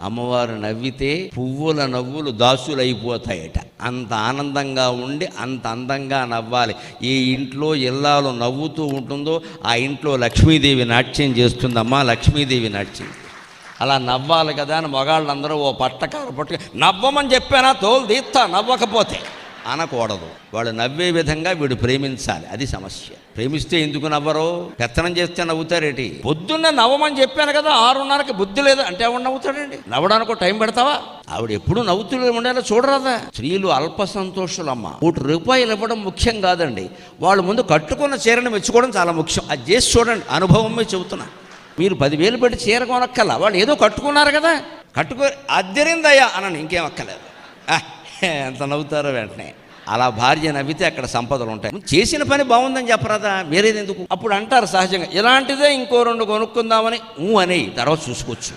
అమ్మవారు నవ్వితే పువ్వుల నవ్వులు దాసులైపోతాయట. అంత ఆనందంగా ఉండి అంత అందంగా నవ్వాలి. ఏ ఇంట్లో ఇల్లాలు నవ్వుతూ ఉంటుందో ఆ ఇంట్లో లక్ష్మీదేవి నాట్యం చేస్తుందమ్మా. లక్ష్మీదేవి నాట్యం అలా నవ్వాలి కదా అని మగాళ్ళందరూ ఓ పట్టకారు పట్టుకు నవ్వమని చెప్పానా తోలు తీస్తా, నవ్వకపోతే అనకూడదు. వాళ్ళు నవ్వే విధంగా వీడు ప్రేమించాలి. అది సమస్య. ప్రేమిస్తే ఎందుకు నవ్వరు? పెత్తనం చేస్తే నవ్వుతారేటి? పొద్దున్న నవ్వమని చెప్పాను కదా, 6:30కి బుద్ధి లేదు అంటే ఎవడు నవ్వుతాడండి? నవ్వడానికి టైం పెడతావా? ఆవిడ ఎప్పుడు నవ్వుతూ ఉండేలా చూడరాదా? స్త్రీలు అల్ప సంతోషులమ్మ. ₹1 ఇవ్వడం ముఖ్యం కాదండి, వాళ్ళు ముందు కట్టుకున్న చీరను మెచ్చుకోవడం చాలా ముఖ్యం. అది చేసి చూడండి, అనుభవమే చెబుతున్నా. మీరు 10,000 పెట్టి చీర కొనక్కల, వాళ్ళు ఏదో కట్టుకున్నారు కదా, కట్టుకో అద్దరిందయ్యా అనని, ఇంకేం అక్కలేదు. ఎంత నవ్వుతారో వెంటనే. అలా భార్య నవ్వితే అక్కడ సంపదలు ఉంటాయి. చేసిన పని బాగుందని చెప్పరాదా? వేరేది ఎందుకు? అప్పుడు అంటారు సహజంగా, ఇలాంటిదే ఇంకో 2 కొనుక్కుందామని అనే తర్వాత చూసుకోవచ్చు.